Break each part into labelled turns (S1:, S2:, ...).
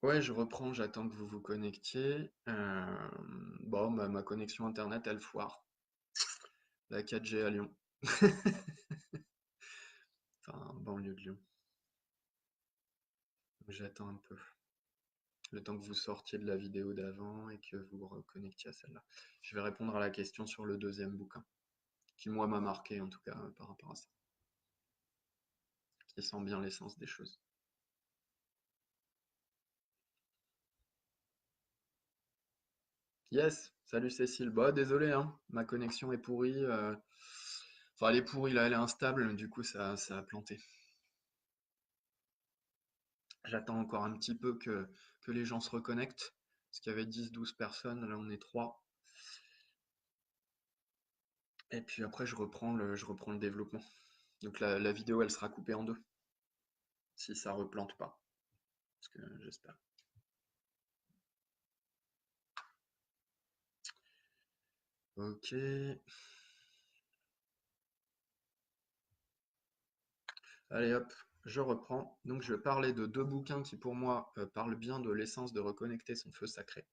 S1: Ouais, je reprends, j'attends que vous vous connectiez. Bon, ma connexion internet, elle foire. La 4G à Lyon. Enfin, banlieue de Lyon. J'attends un peu. Le temps que vous sortiez de la vidéo d'avant et que vous vous reconnectiez à celle-là. Je vais répondre à la question sur le deuxième bouquin, qui moi m'a marqué en tout cas par rapport à ça, qui sent bien l'essence des choses. Yes, salut Cécile. Bah désolé, hein, ma connexion est pourrie. Enfin, elle est pourrie là, elle est instable, du coup ça a planté. J'attends encore un petit peu que les gens se reconnectent. Parce qu'il y avait 10-12 personnes, là on est 3. Et puis après je reprends le développement. Donc la vidéo elle sera coupée en deux, si ça replante pas. Parce que j'espère. Ok. Allez hop, je reprends. Donc je vais parler de deux bouquins qui pour moi parlent bien de l'essence de reconnecter son feu sacré.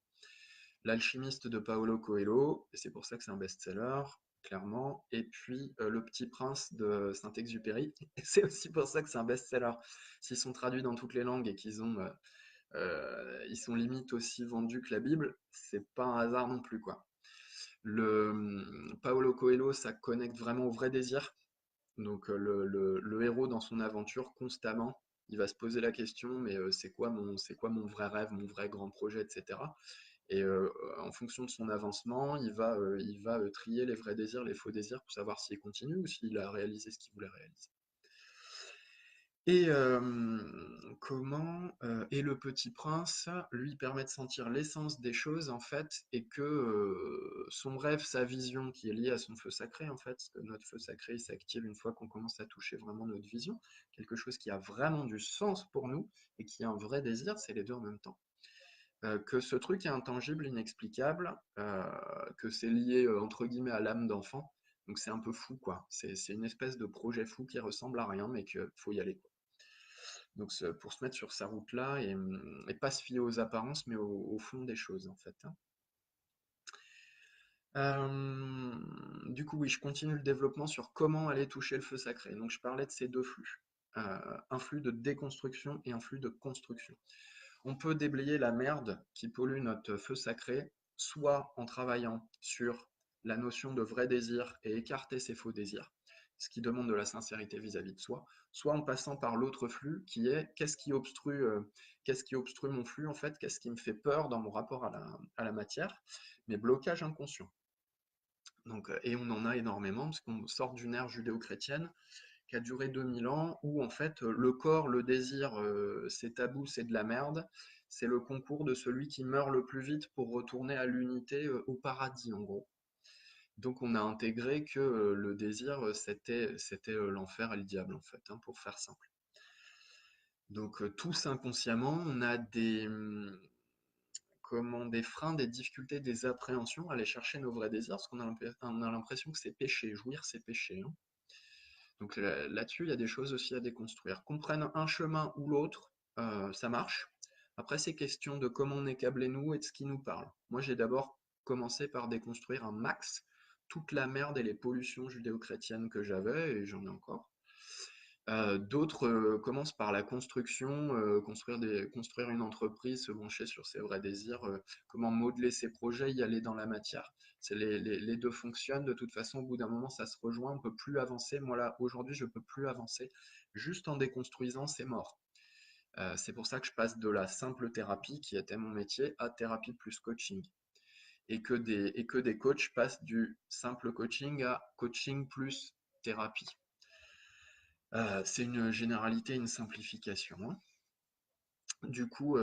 S1: L'Alchimiste de Paolo Coelho, et c'est pour ça que c'est un best-seller, clairement. Et puis Le Petit Prince de Saint-Exupéry, et c'est aussi pour ça que c'est un best-seller. S'ils sont traduits dans toutes les langues et ils sont limite aussi vendus que la Bible, c'est pas un hasard non plus, quoi. Paolo Coelho, ça connecte vraiment au vrai désir. Donc le héros dans son aventure, constamment, il va se poser la question, mais c'est quoi mon vrai rêve, mon vrai grand projet, etc. Et en fonction de son avancement, il va trier les vrais désirs, les faux désirs, pour savoir s'il continue ou s'il a réalisé ce qu'il voulait réaliser. Et et le Petit Prince lui permet de sentir l'essence des choses en fait, et que son rêve, sa vision qui est liée à son feu sacré en fait, parce que notre feu sacré il s'active une fois qu'on commence à toucher vraiment notre vision, quelque chose qui a vraiment du sens pour nous et qui a un vrai désir, c'est les deux en même temps. Que ce truc est intangible, inexplicable, que c'est lié entre guillemets à l'âme d'enfant, donc c'est un peu fou quoi. C'est une espèce de projet fou qui ressemble à rien mais qu'il faut y aller quoi. Donc pour se mettre sur sa route-là et pas se fier aux apparences, mais au fond des choses, en fait, hein. Du coup, oui, je continue le développement sur comment aller toucher le feu sacré. Donc je parlais de ces deux flux. Un flux de déconstruction et un flux de construction. On peut déblayer la merde qui pollue notre feu sacré, soit en travaillant sur la notion de vrai désir et écarter ses faux désirs, ce qui demande de la sincérité vis-à-vis de soi, soit en passant par l'autre flux qui est qu'est-ce qui obstrue mon flux en fait, qu'est-ce qui me fait peur dans mon rapport à la matière, mes blocages inconscients. Donc, et on en a énormément parce qu'on sort d'une ère judéo-chrétienne qui a duré 2000 ans, où en fait le corps, le désir, c'est tabou, c'est de la merde. C'est le concours de celui qui meurt le plus vite pour retourner à l'unité, au paradis en gros. Donc on a intégré que le désir, c'était l'enfer et le diable en fait, hein, pour faire simple. Donc tous inconsciemment, on a des freins, des difficultés, des appréhensions à aller chercher nos vrais désirs, parce qu'on a l'impression que c'est péché, jouir c'est péché, hein. Donc là-dessus, il y a des choses aussi à déconstruire. Qu'on prenne un chemin ou l'autre, ça marche. Après, c'est question de comment on est câblé nous et de ce qui nous parle. Moi, j'ai d'abord commencé par déconstruire un max toute la merde et les pollutions judéo-chrétiennes que j'avais, et j'en ai encore. D'autres commencent par la construction, construire une entreprise, se brancher sur ses vrais désirs, comment modeler ses projets, y aller dans la matière. Les deux fonctionnent, de toute façon, au bout d'un moment, ça se rejoint, on ne peut plus avancer. Moi, là, aujourd'hui, je ne peux plus avancer. Juste en déconstruisant, c'est mort. C'est pour ça que je passe de la simple thérapie, qui était mon métier, à thérapie plus coaching. Et que des coachs passent du simple coaching à coaching plus thérapie. C'est une généralité, une simplification, hein. Du coup,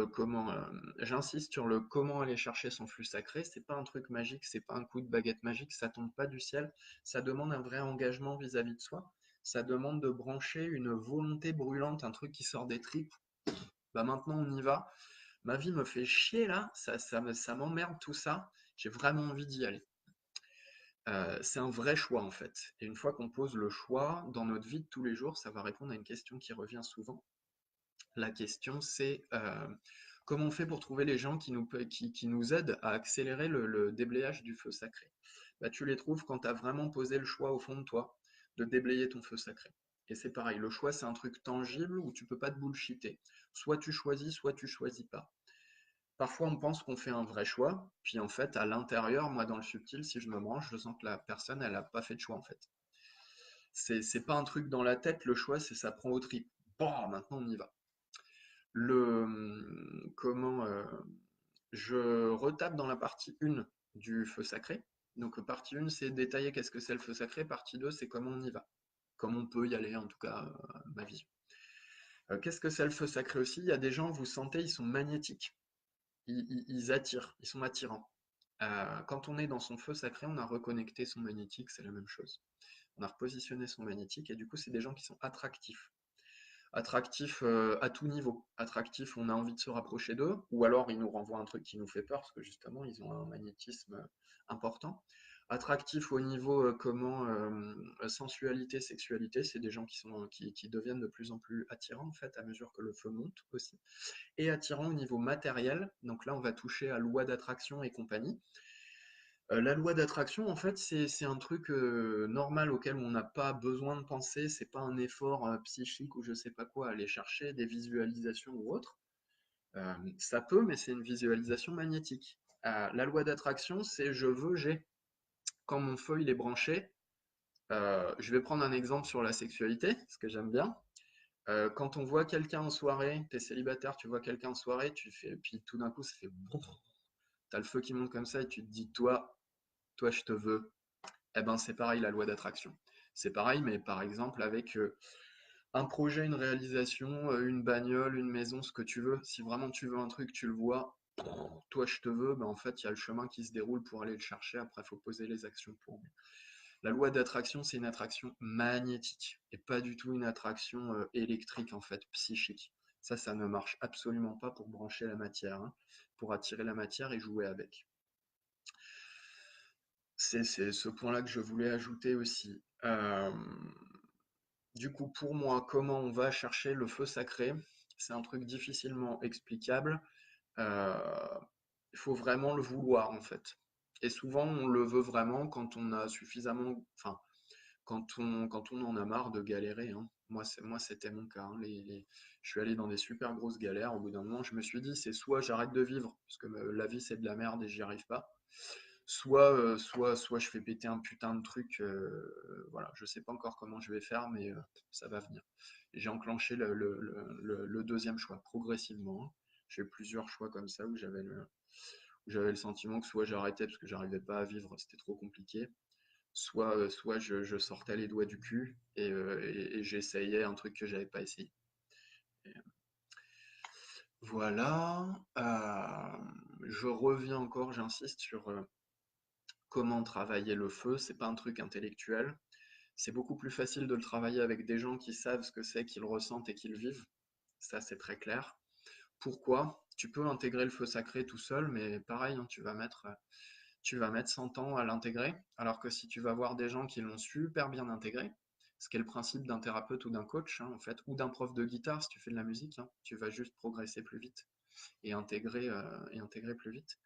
S1: j'insiste sur le comment aller chercher son flux sacré. C'est pas un truc magique, c'est pas un coup de baguette magique, ça tombe pas du ciel. Ça demande un vrai engagement vis-à-vis de soi. Ça demande de brancher une volonté brûlante, un truc qui sort des tripes. Bah maintenant on y va. Ma vie me fait chier là, ça m'emmerde tout ça. J'ai vraiment envie d'y aller. C'est un vrai choix en fait. Et une fois qu'on pose le choix dans notre vie de tous les jours, ça va répondre à une question qui revient souvent. La question, c'est Comment on fait pour trouver les gens qui nous aident à accélérer le déblayage du feu sacré? Bah, tu les trouves quand tu as vraiment posé le choix au fond de toi de déblayer ton feu sacré. Et c'est pareil, le choix, c'est un truc tangible où tu peux pas te bullshiter. Soit tu choisis pas. Parfois, on pense qu'on fait un vrai choix, puis en fait, à l'intérieur, moi, dans le subtil, si je me branche, je sens que la personne, elle a pas fait de choix, en fait. C'est pas un truc dans la tête, le choix, c'est ça prend au trip. Bon, maintenant, on y va. Comment je retape dans la partie 1 du feu sacré. Donc, partie 1, c'est détailler qu'est-ce que c'est le feu sacré. Partie 2, c'est comment on y va. Comment on peut y aller, en tout cas, ma vision. Qu'est-ce que c'est le feu sacré aussi? Il y a des gens, vous sentez, ils sont magnétiques. Ils attirent, ils sont attirants. Quand on est dans son feu sacré, on a reconnecté son magnétique, c'est la même chose. On a repositionné son magnétique et du coup, c'est des gens qui sont attractifs. Attractifs à tout niveau. Attractifs, on a envie de se rapprocher d'eux, ou alors ils nous renvoient un truc qui nous fait peur, parce que justement, ils ont un magnétisme important. Attractifs au niveau sensualité, sexualité, c'est des gens qui deviennent de plus en plus attirants en fait à mesure que le feu monte aussi. Et attirants au niveau matériel, donc là on va toucher à loi d'attraction et compagnie. La loi d'attraction, en fait, c'est un truc normal auquel on n'a pas besoin de penser. C'est pas un effort psychique ou je sais pas quoi, aller chercher des visualisations ou autre. Ça peut, mais c'est une visualisation magnétique. La loi d'attraction, c'est je veux, j'ai. Quand mon feu il est branché, je vais prendre un exemple sur la sexualité, ce que j'aime bien. Quand on voit quelqu'un en soirée, t'es célibataire, tu vois quelqu'un en soirée, tu fais, puis tout d'un coup ça fait bon, t'as le feu qui monte comme ça et tu te dis toi je te veux. Eh ben, c'est pareil, la loi d'attraction. C'est pareil, mais par exemple avec un projet, une réalisation, une bagnole, une maison, ce que tu veux. Si vraiment tu veux un truc, tu le vois, toi je te veux, ben en fait, il y a le chemin qui se déroule pour aller le chercher. Après, il faut poser les actions pour. La loi d'attraction, c'est une attraction magnétique et pas du tout une attraction électrique, en fait, psychique. Ça ne marche absolument pas pour brancher la matière, hein, pour attirer la matière et jouer avec. C'est ce point-là que je voulais ajouter aussi. Du coup, pour moi, comment on va chercher le feu sacré? C'est un truc difficilement explicable. Euh, il faut vraiment le vouloir, en fait. Et souvent, on le veut vraiment quand on a suffisamment, enfin, quand on en a marre de galérer, hein. Moi, c'était mon cas, hein. Je suis allé dans des super grosses galères. Au bout d'un moment, je me suis dit, c'est soit j'arrête de vivre, parce que la vie, c'est de la merde et j'y arrive pas, soit je fais péter un putain de truc. Voilà, je sais pas encore comment je vais faire, mais ça va venir. J'ai enclenché le deuxième choix progressivement, hein. J'ai eu plusieurs choix comme ça où j'avais le sentiment que soit j'arrêtais parce que j'arrivais pas à vivre, c'était trop compliqué, soit je sortais les doigts du cul et j'essayais un truc que j'avais pas essayé. Et voilà. Je reviens encore, j'insiste sur comment travailler le feu. C'est pas un truc intellectuel. C'est beaucoup plus facile de le travailler avec des gens qui savent ce que c'est, qu'ils ressentent et qu'ils vivent. Ça, c'est très clair. Pourquoi? Tu peux intégrer le feu sacré tout seul, mais pareil, hein, tu vas mettre 100 ans à l'intégrer, alors que si tu vas voir des gens qui l'ont super bien intégré, ce qui est le principe d'un thérapeute ou d'un coach, hein, en fait, ou d'un prof de guitare si tu fais de la musique, hein, tu vas juste progresser plus vite et intégrer plus vite.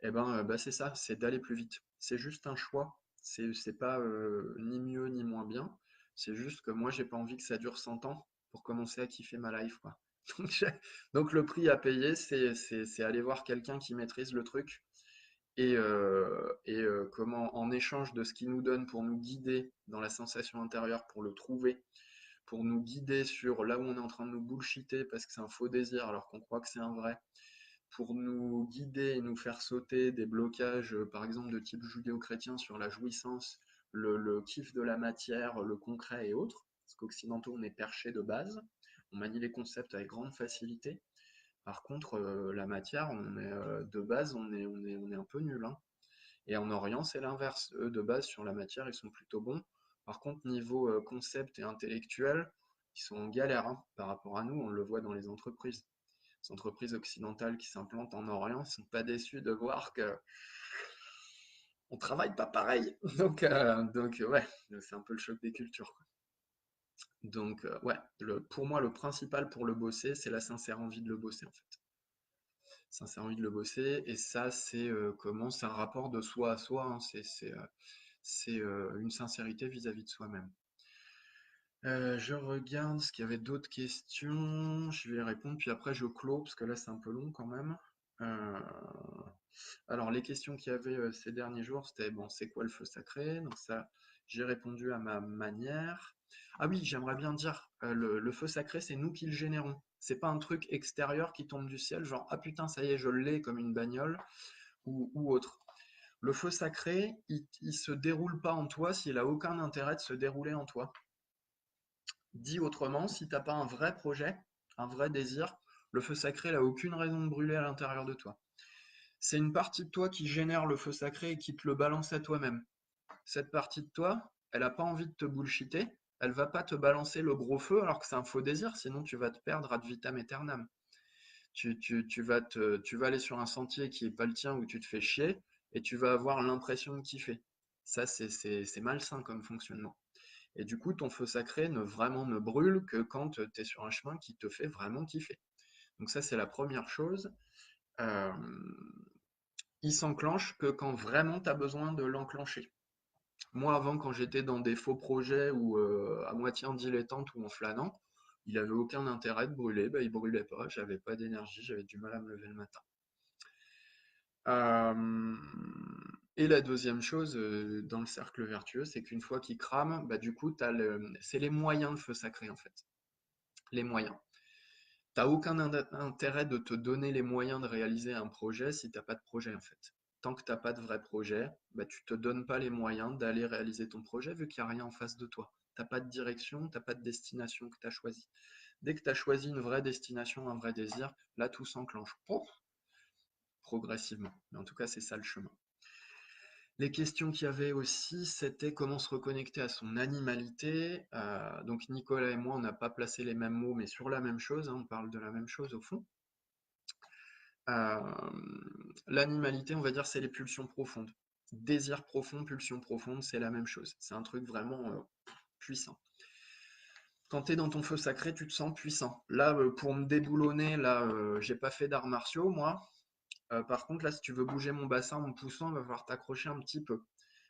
S1: Et ben, bah, c'est ça, c'est d'aller plus vite. C'est juste un choix. C'est pas ni mieux ni moins bien. C'est juste que moi, j'ai pas envie que ça dure 100 ans pour commencer à kiffer ma life, quoi. Donc, donc le prix à payer, c'est aller voir quelqu'un qui maîtrise le truc et comment, en échange de ce qu'il nous donne pour nous guider dans la sensation intérieure, pour le trouver, pour nous guider sur là où on est en train de nous bullshiter parce que c'est un faux désir alors qu'on croit que c'est un vrai, pour nous guider et nous faire sauter des blocages, par exemple de type judéo-chrétien sur la jouissance, le kiff de la matière, le concret et autres, parce qu'occidentaux, on est perché de base, on manie les concepts avec grande facilité. Par contre, la matière, de base, on est un peu nul, hein. Et en Orient, c'est l'inverse. Eux, de base, sur la matière, ils sont plutôt bons. Par contre, niveau concept et intellectuel, ils sont en galère, hein, par rapport à nous. On le voit dans les entreprises. Les entreprises occidentales qui s'implantent en Orient ne sont pas déçues de voir que on travaille pas pareil. Donc ouais, c'est un peu le choc des cultures, quoi. Donc ouais, pour moi, le principal pour le bosser, c'est la sincère envie de le bosser, en fait. sincère envie de le bosser. Et ça, c'est comment? C'est un rapport de soi à soi, hein, c'est une sincérité vis-à-vis de soi-même. Je regarde ce qu'il y avait d'autres questions. Je vais y répondre, puis après je clôt, parce que là c'est un peu long quand même. Euh, alors les questions qu'il y avait ces derniers jours, c'était bon, c'est quoi le feu sacré? Donc ça, j'ai répondu à ma manière. Ah oui, j'aimerais bien dire, le feu sacré, c'est nous qui le générons. C'est pas un truc extérieur qui tombe du ciel, genre ah putain, ça y est, je l'ai comme une bagnole ou autre. Le feu sacré, il se déroule pas en toi s'il a aucun intérêt de se dérouler en toi. Dit autrement, si t'as pas un vrai projet, un vrai désir, le feu sacré n'a aucune raison de brûler à l'intérieur de toi. C'est une partie de toi qui génère le feu sacré et qui te le balance à toi-même. Cette partie de toi, elle n'a pas envie de te bullshiter, elle va pas te balancer le gros feu alors que c'est un faux désir, sinon tu vas te perdre ad vitam aeternam. Tu vas aller sur un sentier qui n'est pas le tien où tu te fais chier et tu vas avoir l'impression de kiffer. Ça, c'est malsain comme fonctionnement. Et du coup, ton feu sacré ne brûle que quand tu es sur un chemin qui te fait vraiment kiffer. Donc ça, c'est la première chose. Euh, il s'enclenche que quand vraiment tu as besoin de l'enclencher. Moi, avant, quand j'étais dans des faux projets ou à moitié en dilettante ou en flânant, il avait aucun intérêt de brûler. Bah, il brûlait pas, j'avais pas d'énergie, j'avais du mal à me lever le matin. Euh, et la deuxième chose dans le cercle vertueux, c'est qu'une fois qu'il crame, bah, du coup, c'est les moyens de feu sacré en fait. Les moyens. T'as aucun intérêt de te donner les moyens de réaliser un projet si t'as pas de projet en fait. Tant que t'as pas de vrai projet, bah, tu te donnes pas les moyens d'aller réaliser ton projet vu qu'il n'y a rien en face de toi. T'as pas de direction, t'as pas de destination que tu as choisie. Dès que tu as choisi une vraie destination, un vrai désir, là tout s'enclenche. Pouf, progressivement. Mais en tout cas, c'est ça le chemin. Les questions qu'il y avait aussi, c'était comment se reconnecter à son animalité. Donc Nicolas et moi, on n'a pas placé les mêmes mots, mais sur la même chose, hein, on parle de la même chose au fond. Euh, L'animalité, on va dire, c'est les pulsions profondes. Désir profond, pulsion profonde, c'est la même chose. C'est un truc vraiment puissant. Quand tu es dans ton feu sacré, tu te sens puissant. Là, pour me déboulonner, là, j'ai pas fait d'arts martiaux, moi. Par contre, là, si tu veux bouger mon bassin en me poussant, il va falloir t'accrocher un petit peu.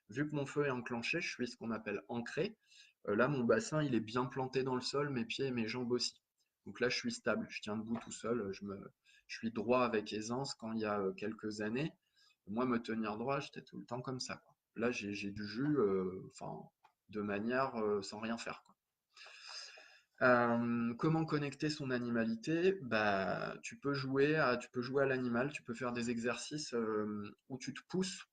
S1: Vu que mon feu est enclenché, je suis ce qu'on appelle ancré. Là, mon bassin, il est bien planté dans le sol, mes pieds et mes jambes aussi. Donc là, je suis stable, je tiens debout tout seul, je suis droit avec aisance. Quand il y a quelques années, moi, me tenir droit, j'étais tout le temps comme ça, quoi. Là, j'ai du jus, enfin, de manière sans rien faire, quoi. Comment connecter son animalité? Bah, tu peux jouer à l'animal, tu peux faire des exercices où tu te pousses.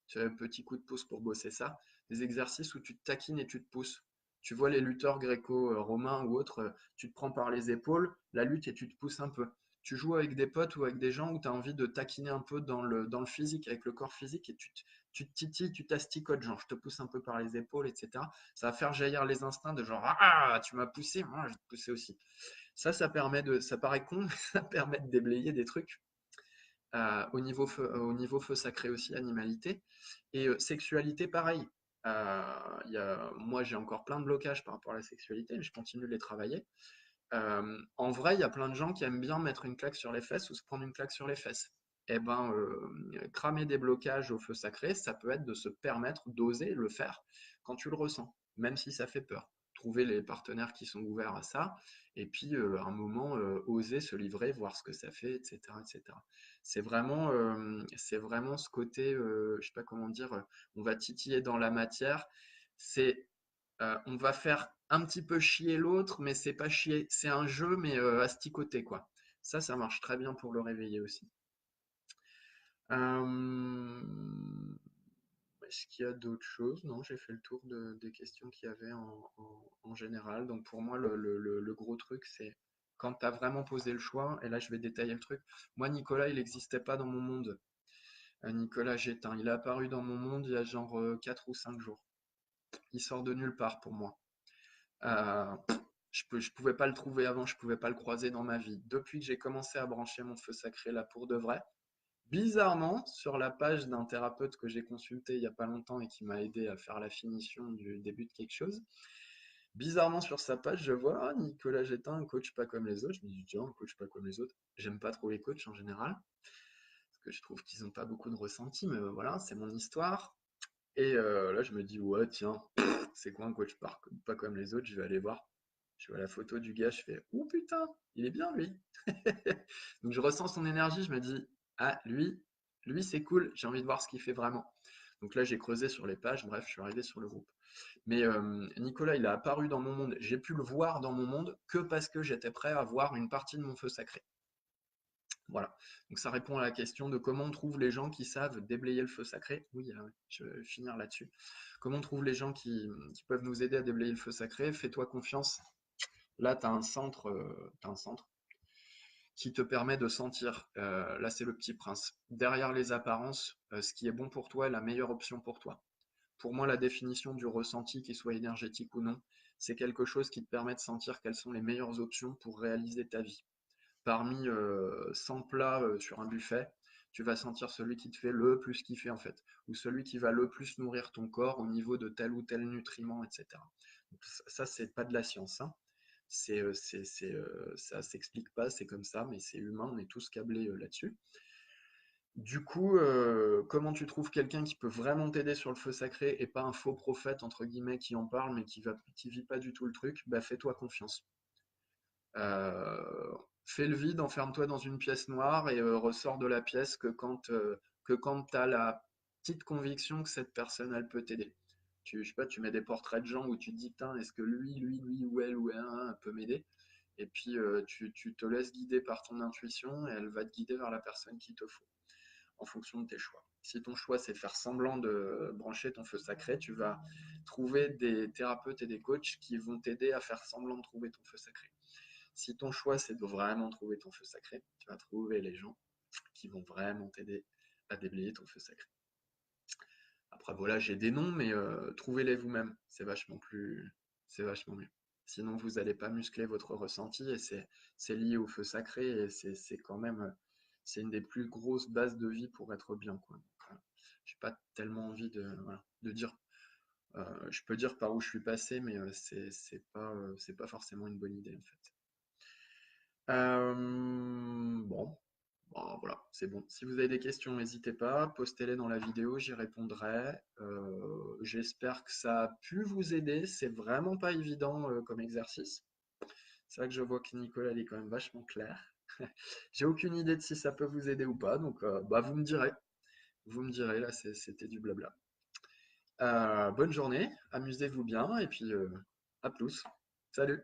S1: Tu as un petit coup de pouce pour bosser ça. Des exercices où tu te taquines et tu te pousses. Tu vois les lutteurs gréco-romains ou autres, tu te prends par les épaules, la lutte et tu te pousses un peu. Tu joues avec des potes ou avec des gens où tu as envie de taquiner un peu dans le physique, avec le corps physique, et tu te titilles, tu t'asticotes, genre je te pousse un peu par les épaules, etc. Ça va faire jaillir les instincts de genre ah, tu m'as poussé, moi je vais te pousser aussi. Ça paraît con, mais ça permet de déblayer des trucs au niveau feu sacré aussi, animalité. Et sexualité, pareil. Moi, j'ai encore plein de blocages par rapport à la sexualité, mais je continue de les travailler. En vrai, il y a plein de gens qui aiment bien mettre une claque sur les fesses ou se prendre une claque sur les fesses. Eh ben, cramer des blocages au feu sacré, ça peut être de se permettre d'oser le faire quand tu le ressens, même si ça fait peur. Trouver les partenaires qui sont ouverts à ça, et puis un moment oser se livrer, voir ce que ça fait, etc., etc. C'est vraiment ce côté, je sais pas comment dire, on va titiller dans la matière. C'est on va faire un petit peu chier l'autre, mais c'est pas chier, c'est un jeu, mais asticoté, quoi. Ça marche très bien pour le réveiller aussi. Euh, Est-ce qu'il y a d'autres choses? Non, j'ai fait le tour des questions qu'il y avait en général. Donc pour moi, le gros truc, c'est quand tu as vraiment posé le choix, et là je vais détailler le truc. Moi, Nicolas, il n'existait pas dans mon monde. Nicolas Gétin, il est apparu dans mon monde il y a genre 4 ou 5 jours. Il sort de nulle part pour moi. Euh, je pouvais pas le trouver avant, je pouvais pas le croiser dans ma vie. Depuis que j'ai commencé à brancher mon feu sacré là pour de vrai, bizarrement, sur la page d'un thérapeute que j'ai consulté il y a pas longtemps et qui m'a aidé à faire la finition du début de quelque chose, Bizarrement, sur sa page, je vois ah, Nicolas Gétin, un coach pas comme les autres. Je me dis, tiens, un coach pas comme les autres. J'aime pas trop les coachs en général, parce que je trouve qu'ils n'ont pas beaucoup de ressenti, mais voilà, c'est mon histoire. Et là, je me dis, ouais, tiens, c'est quoi un coach pas comme les autres? Je vais aller voir. Je vois la photo du gars, je fais, oh putain, il est bien lui. Donc je ressens son énergie, je me dis, ah, lui c'est cool, j'ai envie de voir ce qu'il fait vraiment. Donc là, j'ai creusé sur les pages, bref, je suis arrivé sur le groupe. Mais Nicolas, il a apparu dans mon monde, j'ai pu le voir dans mon monde que parce que j'étais prêt à voir une partie de mon feu sacré. Voilà. Donc ça répond à la question de comment on trouve les gens qui savent déblayer le feu sacré. Oui, je vais finir là-dessus. Comment on trouve les gens qui peuvent nous aider à déblayer le feu sacré? Fais-toi confiance. Là, tu as un centre qui te permet de sentir, là c'est le petit prince, derrière les apparences, ce qui est bon pour toi est la meilleure option pour toi. Pour moi, la définition du ressenti, qu'il soit énergétique ou non, c'est quelque chose qui te permet de sentir quelles sont les meilleures options pour réaliser ta vie. Parmi 100 plats sur un buffet, tu vas sentir celui qui te fait le plus kiffer en fait, ou celui qui va le plus nourrir ton corps au niveau de tel ou tel nutriment, etc. Donc, ça, c'est pas de la science, hein. Ça s'explique pas, c'est comme ça, mais c'est humain, on est tous câblés là-dessus. Du coup, comment tu trouves quelqu'un qui peut vraiment t'aider sur le feu sacré et pas un faux prophète, entre guillemets, qui en parle mais qui vit pas du tout le truc? Bah, fais-toi confiance. Fais le vide, enferme-toi dans une pièce noire et ressors de la pièce que quand tu as la petite conviction que cette personne, elle peut t'aider. Je sais pas, tu mets des portraits de gens où tu te dis, putain, est-ce que lui, ou elle peut m'aider? Et puis tu te laisses guider par ton intuition et elle va te guider vers la personne qu'il te faut, en fonction de tes choix. Si ton choix c'est de faire semblant de brancher ton feu sacré, tu vas trouver des thérapeutes et des coachs qui vont t'aider à faire semblant de trouver ton feu sacré. Si ton choix, c'est de vraiment trouver ton feu sacré, tu vas trouver les gens qui vont vraiment t'aider à déblayer ton feu sacré. Après, voilà, j'ai des noms, mais trouvez-les vous-même. C'est vachement mieux. Sinon, vous n'allez pas muscler votre ressenti et c'est lié au feu sacré et c'est quand même, c'est une des plus grosses bases de vie pour être bien, quoi. Donc, j'ai pas tellement envie voilà, de dire, je peux dire par où je suis passé, mais c'est pas forcément une bonne idée, en fait. Bon, bon, voilà, c'est bon. Si vous avez des questions, n'hésitez pas, postez-les dans la vidéo, j'y répondrai. J'espère que ça a pu vous aider. C'est vraiment pas évident comme exercice. C'est vrai que je vois que Nicolas il est quand même vachement clair. J'ai aucune idée de si ça peut vous aider ou pas, donc bah, vous me direz. Vous me direz, là c'était du blabla. Bonne journée, amusez-vous bien et puis à plus. Salut!